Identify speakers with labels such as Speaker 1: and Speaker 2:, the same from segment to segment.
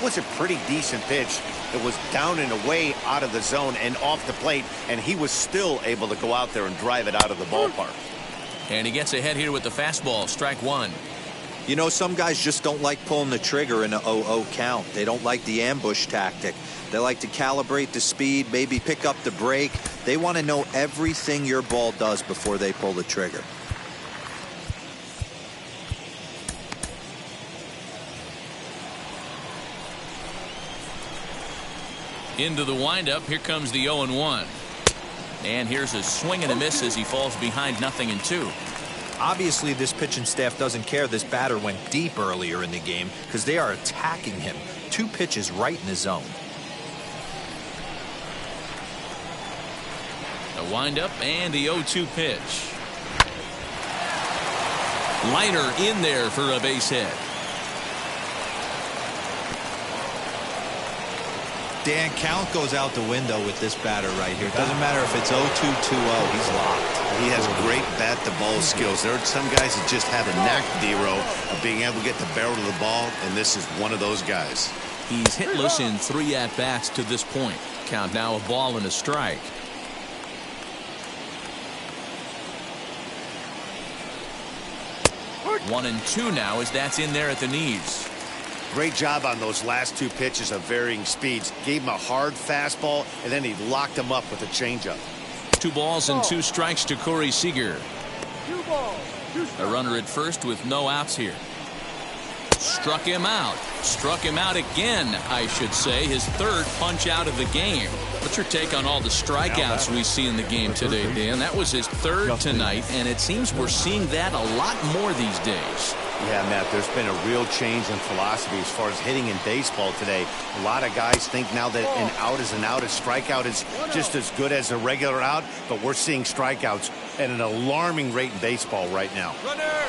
Speaker 1: was a pretty decent pitch. It was down and away out of the zone and off the plate, and he was still able to go out there and drive it out of the ballpark.
Speaker 2: And he gets ahead here with the fastball. Strike one.
Speaker 3: You know, some guys just don't like pulling the trigger in a 0-0 count. They don't like the ambush tactic. They like to calibrate the speed, maybe pick up the brake. They want to know everything your ball does before they pull the trigger.
Speaker 2: Into the windup. Here comes the 0-1. And here's a swing and a miss as he falls behind 0-2.
Speaker 3: Obviously, this pitching staff doesn't care this batter went deep earlier in the game because they are attacking him. 2 pitches right in the zone.
Speaker 2: The windup and the 0-2 pitch. Liner in there for a base hit.
Speaker 3: Dan, count goes out the window with this batter right here. It doesn't matter if it's 0-2, 2-0. He's locked.
Speaker 1: He has great bat-to-ball skills. There are some guys that just have a knack, D-Row, of being able to get the barrel of the ball, and this is one of those guys.
Speaker 2: He's hitless in 3 at-bats to this point. Count now a ball and a strike. One and 2 now as that's in there at the knees.
Speaker 1: Great job on those last 2 pitches of varying speeds. Gave him a hard fastball, and then he locked him up with a changeup.
Speaker 2: 2 balls and 2 strikes to Corey Seager. A runner at first with no outs here. Struck him out. Struck him out again, I should say. His 3rd punch out of the game. What's your take on all the strikeouts we see in the game today, Dan? That was his 3rd tonight, and it seems we're seeing that a lot more these days.
Speaker 1: Yeah, Matt, there's been a real change in philosophy as far as hitting in baseball today. A lot of guys think now that an out is an out. A strikeout is just as good as a regular out, but we're seeing strikeouts at an alarming rate in baseball right now.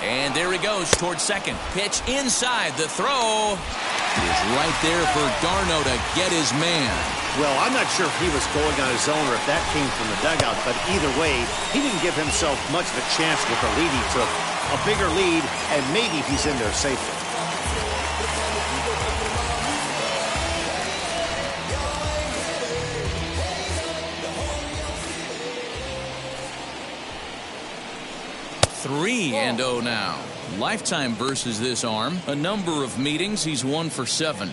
Speaker 2: And there he goes towards second. Pitch inside. The throw is right there for Darno to get his man.
Speaker 1: Well, I'm not sure if he was going on his own or if that came from the dugout, but either way, he didn't give himself much of a chance with the lead he took. A bigger lead, and maybe he's in there safely.
Speaker 2: Three and 0 now. Lifetime versus this arm. A number of meetings. He's 1 for 7.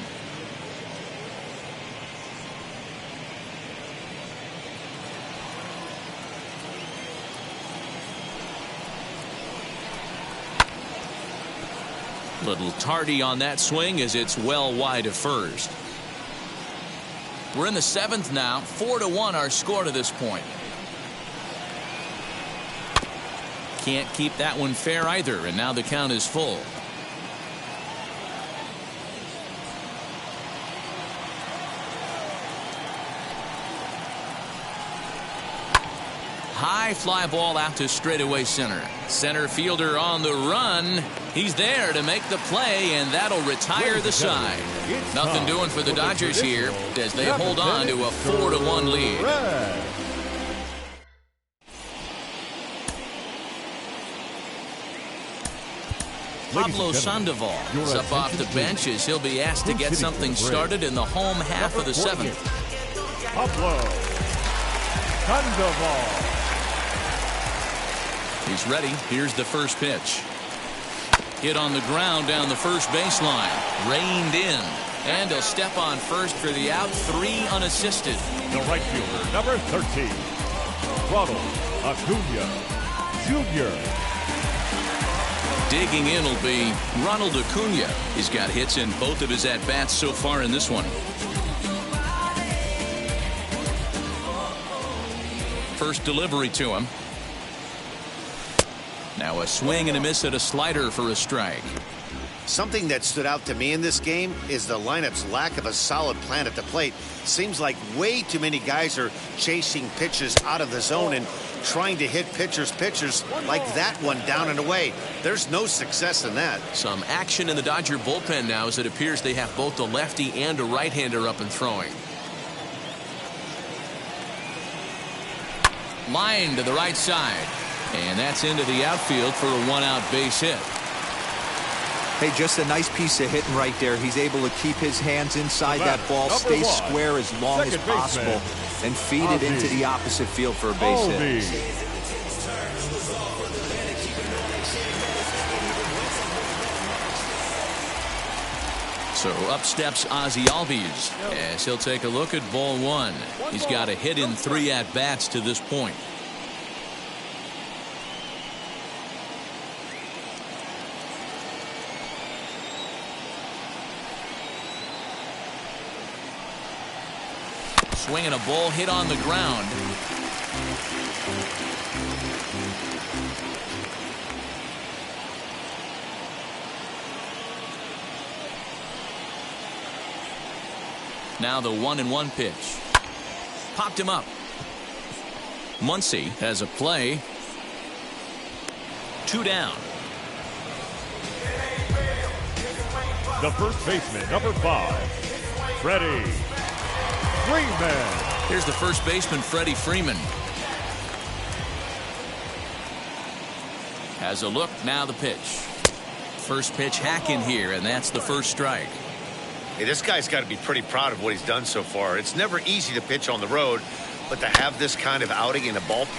Speaker 2: Little tardy on that swing as it's well wide of first. We're in the 7th now. 4-1 our score to this point. Can't keep that one fair either, and now the count is full. High fly ball out to straightaway center. Center fielder on the run. He's there to make the play, and that'll retire the side. Nothing doing for the Dodgers here as they hold on to a 4-1 lead. Pablo Sandoval is up off the bench as he'll be asked to get something started in the home half of the 7th.
Speaker 4: Pablo Sandoval.
Speaker 2: He's ready. Here's the first pitch. Hit on the ground down the first baseline. Reined in. And he'll step on first for the out. 3 unassisted.
Speaker 4: The right fielder, number 13, Ronald Acuna Jr.
Speaker 2: Digging in will be Ronald Acuna. He's got hits in both of his at-bats so far in this one. First delivery to him. Now a swing and a miss at a slider for a strike.
Speaker 1: Something that stood out to me in this game is the lineup's lack of a solid plan at the plate. Seems like way too many guys are chasing pitches out of the zone and trying to hit pitchers like that one down and away. There's no success in that.
Speaker 2: Some action in the Dodger bullpen now as it appears they have both a lefty and a right-hander up and throwing. Line to the right side. And that's into the outfield for a 1-out base hit.
Speaker 3: Hey, just a nice piece of hitting right there. He's able to keep his hands inside that ball, stay square as long as possible, and feed it into the opposite field for a base hit.
Speaker 2: So up steps Ozzie Albies as he'll take a look at ball one. He's got a hit in 3 at-bats to this point. Swinging a ball hit on the ground. Now the 1-1 pitch. Popped him up. Muncy has a play. 2 down.
Speaker 4: The first baseman, number 5, Freddie Freeman.
Speaker 2: Here's the first baseman, Freddie Freeman. Has a look, now the pitch. First pitch hack in here, and that's the first strike.
Speaker 1: Hey, this guy's got to be pretty proud of what he's done so far. It's never easy to pitch on the road, but to have this kind of outing in a ballpark.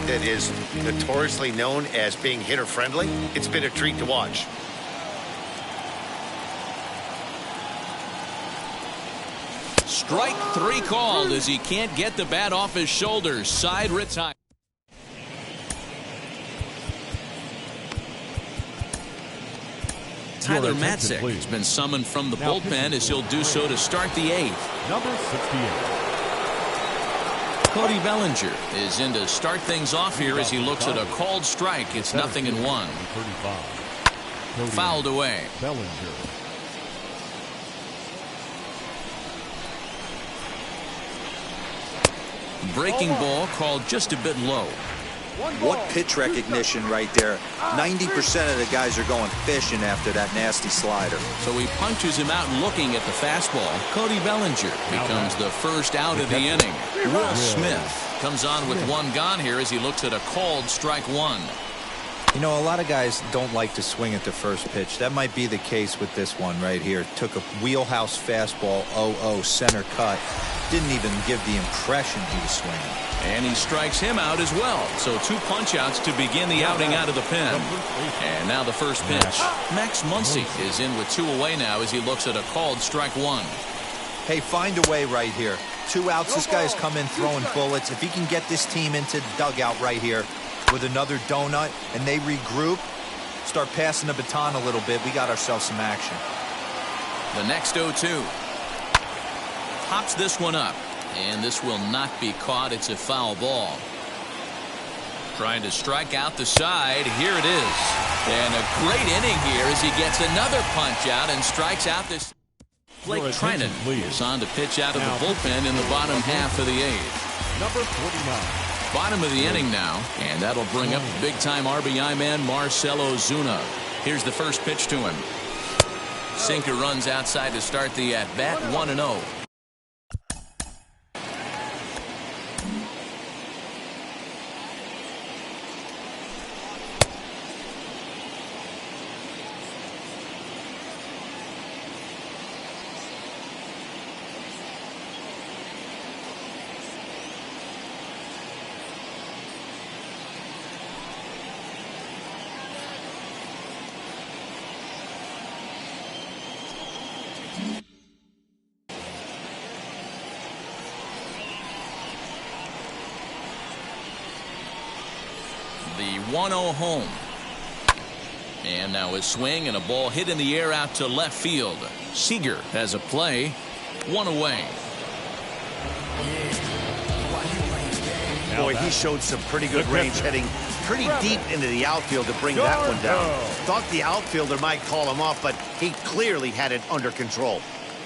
Speaker 1: That is notoriously known as being hitter friendly. It's been a treat to watch.
Speaker 2: Strike 3 called as he can't get the bat off his shoulders. Side retire. Tyler Matzek has been summoned from the bullpen as he'll do so to start the 8th.
Speaker 4: Number 68.
Speaker 2: Cody Bellinger is in to start things off here as he looks at a called strike. It's 0-1. Fouled away.
Speaker 4: Bellinger.
Speaker 2: Breaking ball called just a bit low.
Speaker 3: What pitch recognition right there. 90% of the guys are going fishing after that nasty slider.
Speaker 2: So he punches him out looking at the fastball. Cody Bellinger becomes the first out of the inning. Will Smith comes on with 1 gone here as he looks at a called strike 1.
Speaker 3: You know, a lot of guys don't like to swing at the first pitch. That might be the case with this one right here. Took a wheelhouse fastball, 0-0, center cut. Didn't even give the impression he was swinging.
Speaker 2: And he strikes him out as well. So 2 punch-outs to begin the outing out of the pen. And now the first pitch. Max Muncy is in with 2 away now as he looks at a called strike 1.
Speaker 3: Hey, find a way right here. 2 outs. This guy's come in throwing bullets. If he can get this team into the dugout right here with another donut and they regroup, start passing the baton a little bit, we got ourselves some action.
Speaker 2: The next 0-2. Pops this one up. And this will not be caught. It's a foul ball. Trying to strike out the side. Here it is. And a great inning here as he gets another punch out and strikes out this. Blake Trinan is on to pitch out of the bullpen in the bottom half of the 8th.
Speaker 4: Number 49.
Speaker 2: Bottom of the inning now. And that'll bring up big-time RBI man Marcell Ozuna. Here's the first pitch to him. Sinker runs outside to start the at-bat. 1-0. The 1-0 home. And now a swing and a ball hit in the air out to left field. Seager has a play. 1 away.
Speaker 1: Boy, he showed some pretty good range, heading pretty deep into the outfield to bring that one down. Thought the outfielder might call him off, but he clearly had it under control.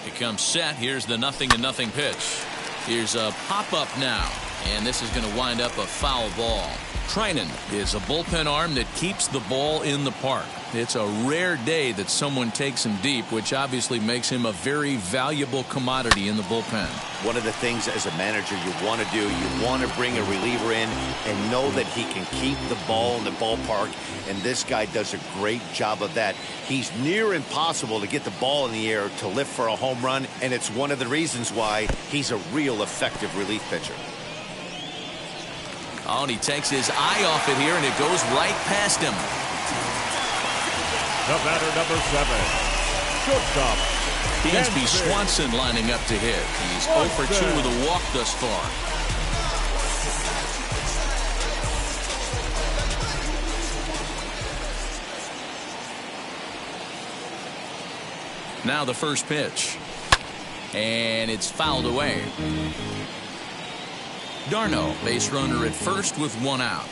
Speaker 2: He comes set. Here's the 0-0 pitch. Here's a pop-up now, and this is going to wind up a foul ball. Trinan is a bullpen arm that keeps the ball in the park. It's a rare day that someone takes him deep, which obviously makes him a very valuable commodity in the bullpen.
Speaker 1: One of the things as a manager you want to do, you want to bring a reliever in and know that he can keep the ball in the ballpark, and this guy does a great job of that. He's near impossible to get the ball in the air to lift for a home run, and it's one of the reasons why he's a real effective relief pitcher.
Speaker 2: Oh, and he takes his eye off it here, and it goes right past him.
Speaker 4: The batter, number 7, shortstop,
Speaker 2: Dansby Swanson lining up to hit. He's 0 for 2 with a walk thus far. Now the first pitch. And it's fouled away. Darno, base runner at first with 1 out.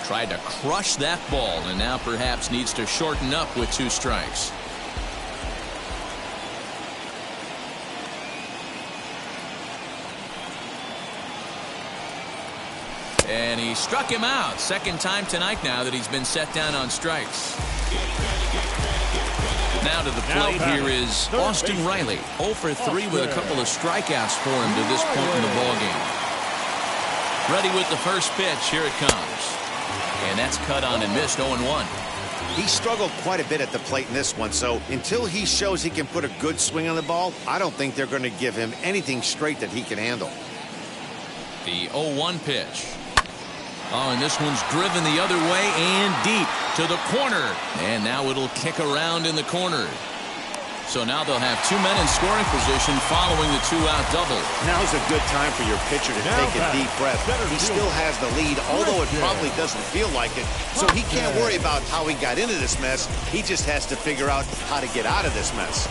Speaker 2: Tried to crush that ball, and now perhaps needs to shorten up with 2 strikes. And he struck him out. Second time tonight now that he's been set down on strikes. Now to the plate here is Austin Riley. 0 for 3 with a couple of strikeouts for him to this point in the ballgame. Ready with the first pitch. Here it comes. And that's cut on and missed. 0-1.
Speaker 1: He struggled quite a bit at the plate in this one, so until he shows he can put a good swing on the ball, I don't think they're going to give him anything straight that he can handle.
Speaker 2: The 0-1 pitch. Oh, and this one's driven the other way and deep to the corner. And now it'll kick around in the corner. So now they'll have 2 men in scoring position following the 2-out double.
Speaker 1: Now's a good time for your pitcher to take a deep breath. He still has the lead, although it probably doesn't feel like it. So he can't worry about how he got into this mess. He just has to figure out how to get out of this mess.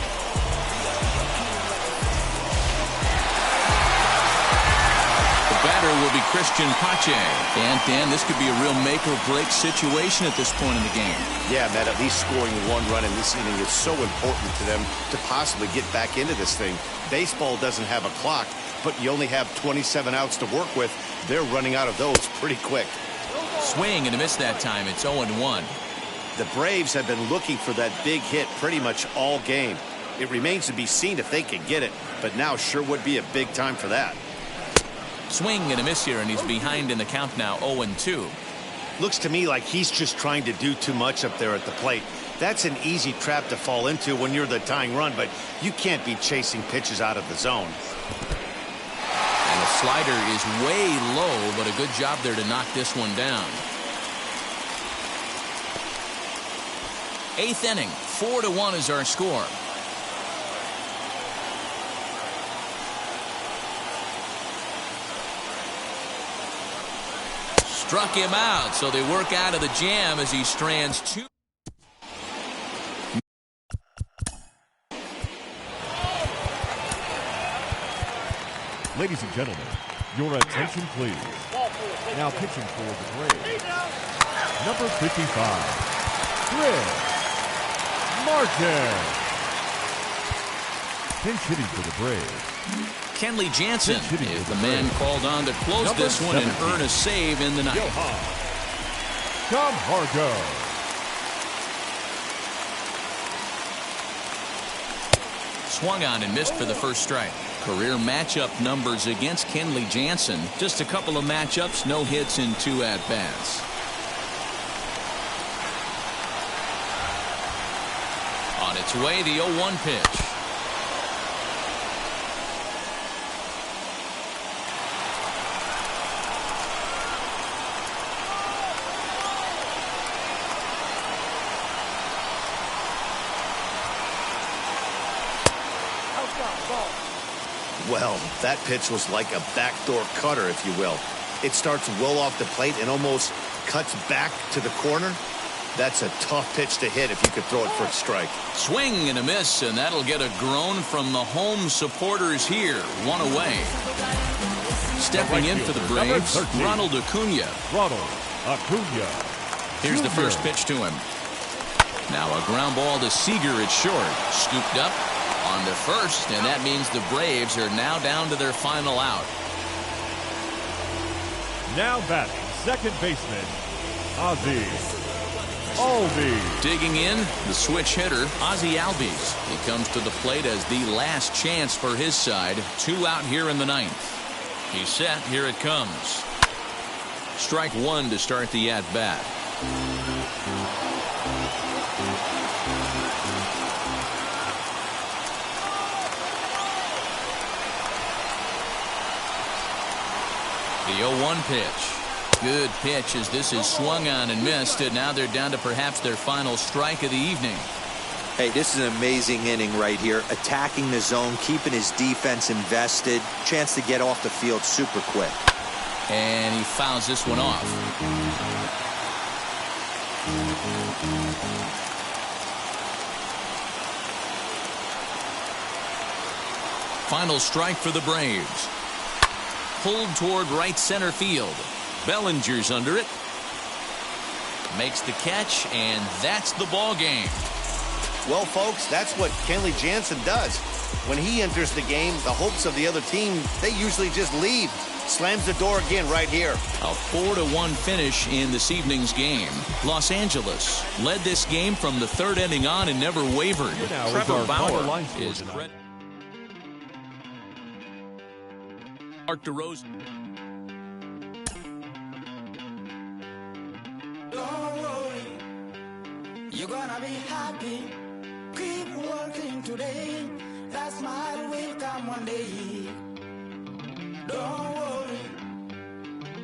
Speaker 2: Batter will be Christian Pache. And Dan, this could be a real make-or-break situation at this point in the game.
Speaker 1: Yeah, Matt, at least scoring 1 run in this inning is so important to them to possibly get back into this thing. Baseball doesn't have a clock, but you only have 27 outs to work with. They're running out of those pretty quick.
Speaker 2: Swing and a miss that time. It's 0-1.
Speaker 1: The Braves have been looking for that big hit pretty much all game. It remains to be seen if they can get it, but now sure would be a big time for that.
Speaker 2: Swing and a miss here, and he's behind in the count now. 0-2.
Speaker 1: Looks to me like he's just trying to do too much up there at the plate. That's an easy trap to fall into when you're the tying run, but you can't be chasing pitches out of the zone.
Speaker 2: And the slider is way low, but a good job there to knock this one down. 8th inning, 4-1 is our score. Struck him out, so they work out of the jam as he strands 2.
Speaker 4: Ladies and gentlemen, your attention please. Now pitching for the Braves, number 55, Chris Martin. Pinch hitting for the Braves,
Speaker 2: Kenley Jansen is the man called on to close number this one 17. And earn a save in the ninth.
Speaker 4: Camargo.
Speaker 2: Swung on and missed for the first strike. Career matchup numbers against Kenley Jansen. Just a couple of matchups, no hits in 2 at-bats. On its way, the 0-1 pitch.
Speaker 1: Well, that pitch was like a backdoor cutter, if you will. It starts well off the plate and almost cuts back to the corner. That's a tough pitch to hit if you could throw it for a strike.
Speaker 2: Swing and a miss, and that'll get a groan from the home supporters here. One away. Stepping in for the Braves, Ronald Acuna. Here's the first pitch to him. Now a ground ball to Seager at short. Scooped up on to first, and that means the Braves are now down to their final out.
Speaker 4: Now batting, second baseman, Ozzie Albies.
Speaker 2: Digging in, the switch hitter, Ozzie Albies. He comes to the plate as the last chance for his side. 2 out here in the 9th. He's set. Here it comes. Strike 1 to start the at-bat. The 0-1 pitch. Good pitch as this is swung on and missed, and now they're down to perhaps their final strike of the evening.
Speaker 3: Hey, this is an amazing inning right here. Attacking the zone, keeping his defense invested. Chance to get off the field super quick.
Speaker 2: And he fouls this one off. Final strike for the Braves. Pulled toward right center field. Bellinger's under it. Makes the catch, and that's the ball game.
Speaker 1: Well, folks, that's what Kenley Jansen does. When he enters the game, the hopes of the other team, they usually just leave. Slams the door again right here.
Speaker 2: A 4-1 finish in this evening's game. Los Angeles led this game from the 3rd inning on and never wavered. Trevor Bauer is Mark DeRozan.
Speaker 5: Don't worry, you're gonna be happy. Keep working today. That smile will come one day. Don't worry,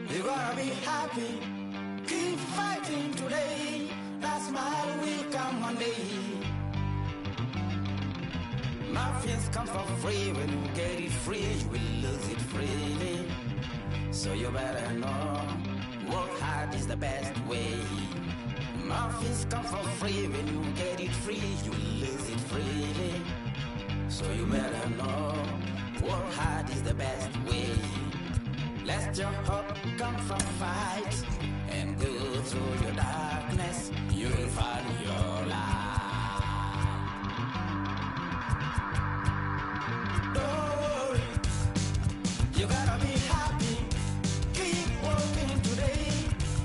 Speaker 5: you're gonna be happy. Keep fighting today. That smile will come one day. Nothing's come for free. When you get it free, you will lose it freely. So you better know, work hard is the best way. Nothing's come for free. When you get it free, you will lose it freely. So you better know, work hard is the best way. Let your hope come from fight and go through your darkness. You will find your light. Don't worry, you gotta be happy. Keep working today.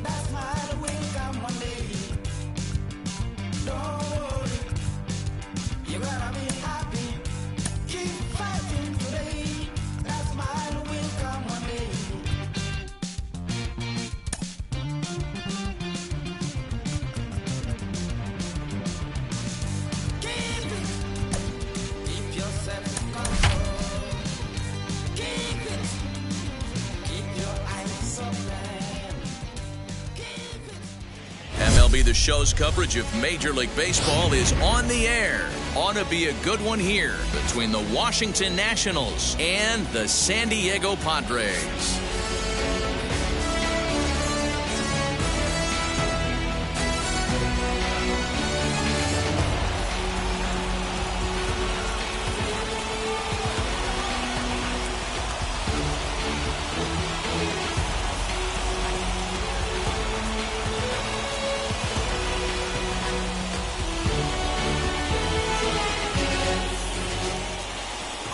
Speaker 5: That smile will come one day. Don't worry, you gotta be happy. Keep fighting today. That smile will come one day. Keep it. Keep yourself in control. Keep it. Keep your eyes open. Keep it.
Speaker 2: MLB The Show's coverage of Major League Baseball is on the air. Ought to be a good one here between the Washington Nationals and the San Diego Padres.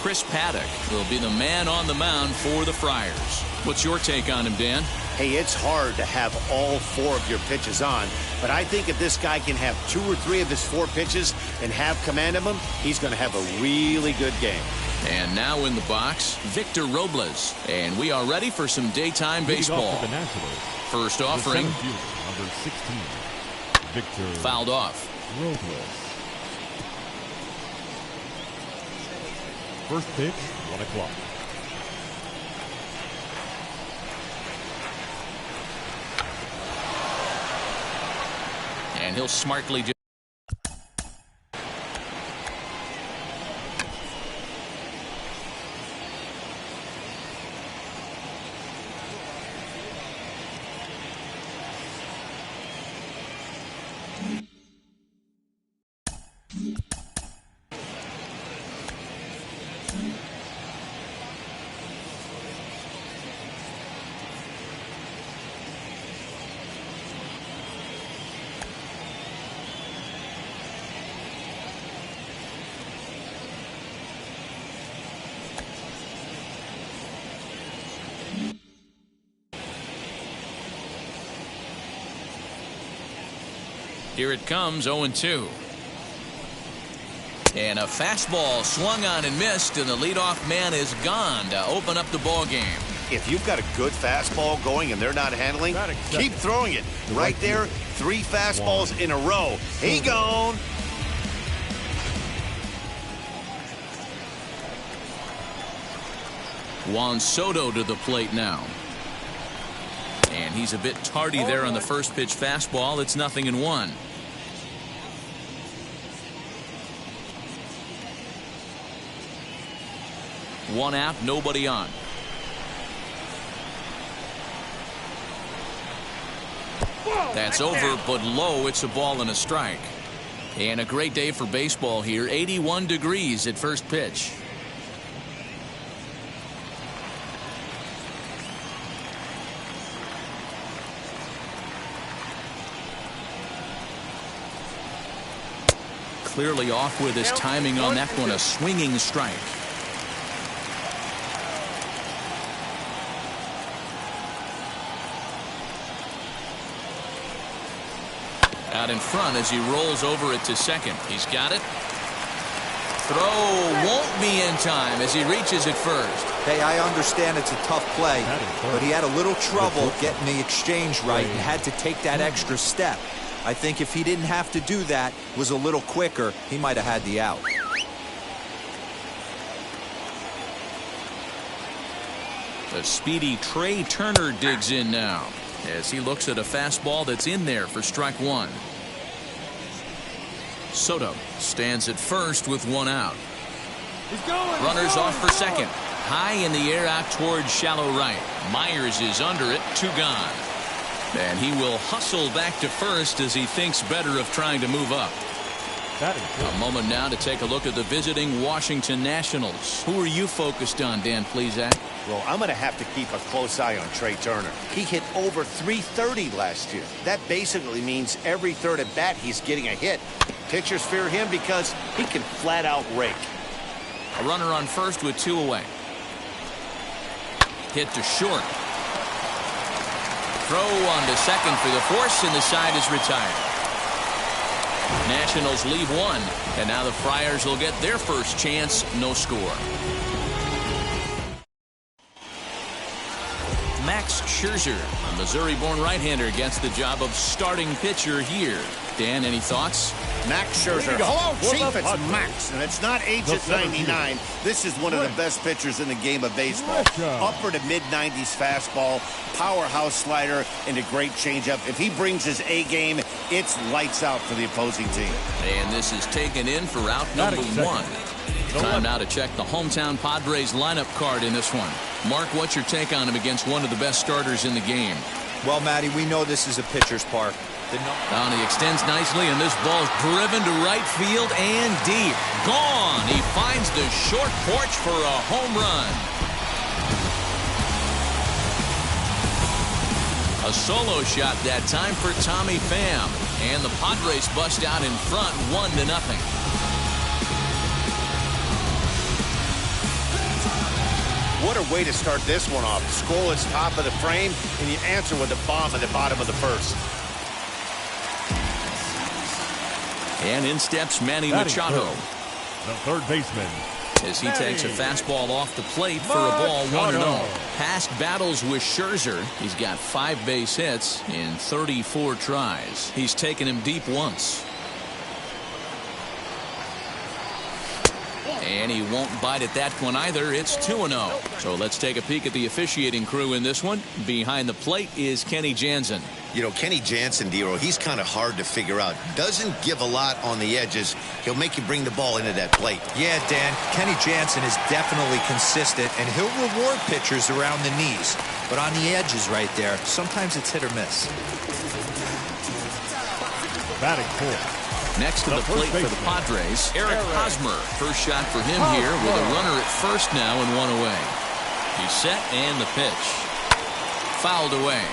Speaker 2: Chris Paddock will be the man on the mound for the Friars. What's your take on him, Dan?
Speaker 1: Hey, it's hard to have all 4 of your pitches on, but I think if this guy can have 2 or 3 of his 4 pitches and have command of them, he's going to have a really good game.
Speaker 2: And now in the box, Victor Robles. And we are ready for some daytime baseball.
Speaker 4: The Nationals,
Speaker 2: First offering.
Speaker 4: the center fielder, number 16, Victor
Speaker 2: Fouled off.
Speaker 4: Robles. First pitch, 1 o'clock.
Speaker 2: And he'll smartly do. Here it comes, 0-2. And a fastball swung on and missed, and the leadoff man is gone to open up the ball game.
Speaker 1: If you've got a good fastball going and they're not handling, keep throwing it. Right there, 3 fastballs in a row. He gone.
Speaker 2: Juan Soto to the plate now. And he's a bit tardy there on the first pitch fastball. It's 0-1. One out, nobody on. That's over, but low. It's a ball and a strike. And a great day for baseball here. 81 degrees at first pitch. Clearly off with his timing on that one. A swinging strike. Out in front as he rolls over it to second. He's got it. Throw won't be in time as he reaches it first.
Speaker 3: Hey, I understand it's a tough play, but he had a little trouble getting the exchange right and had to take that extra step. I think if he didn't have to do that, was a little quicker, he might have had the out.
Speaker 2: The speedy Trey Turner digs in now as he looks at a fastball that's in there for strike one. Soto stands at first with one out. Runners off for second. High in the air out towards shallow right. Myers is under it. 2 gone. And he will hustle back to first as he thinks better of trying to move up. A moment now to take a look at the visiting Washington Nationals. Who are you focused on, Dan Plesac?
Speaker 1: Well, I'm going to have to keep a close eye on Trey Turner. He hit over .330 last year. That basically means every third at bat he's getting a hit. Pitchers fear him because he can flat out rake.
Speaker 2: A runner on first with 2 away. Hit to short. Throw on to second for the force, and the side is retired. Nationals leave 1, and now the Friars will get their first chance. No score. Max Scherzer, a Missouri-born right-hander, gets the job of starting pitcher here. Dan, any thoughts?
Speaker 1: Max Scherzer. Hello, Chief. It's Max, and it's not age at 99. This is one of the best pitchers in the game of baseball. Upper to mid-90s fastball, powerhouse slider, and a great changeup. If he brings his A game, it's lights out for the opposing team.
Speaker 2: And this is taken in for out number 1. Time now to check the hometown Padres lineup card in this one. Mark, what's your take on him against one of the best starters in the game?
Speaker 3: Well, Matty, we know this is a pitcher's park.
Speaker 2: Down he extends nicely, and this ball's driven to right field and deep. Gone. He finds the short porch for a home run. A solo shot that time for Tommy Pham. And the Padres bust out in front 1-0.
Speaker 1: What a way to start this one off. Scoreless top of the frame, and you answer with a bomb at the bottom of the first.
Speaker 2: And in steps Manny Machado.
Speaker 4: The third baseman.
Speaker 2: As he takes a fastball off the plate for a ball 1-0. Past battles with Scherzer. He's got 5 base hits in 34 tries. He's taken him deep once. And he won't bite at that one either. It's 2-0. So let's take a peek at the officiating crew in this one. Behind the plate is Kenny Jansen.
Speaker 1: You know, Kenny Jansen, Dero, he's kind of hard to figure out. Doesn't give a lot on the edges. He'll make you bring the ball into that plate.
Speaker 3: Yeah, Dan, Kenny Jansen is definitely consistent, and he'll reward pitchers around the knees. But on the edges right there, sometimes it's hit or miss.
Speaker 4: Batting fourth.
Speaker 2: Next to the plate for the Padres, Eric Hosmer. First shot for him here with a runner at first now and 1 away. He's set and the pitch. Fouled away.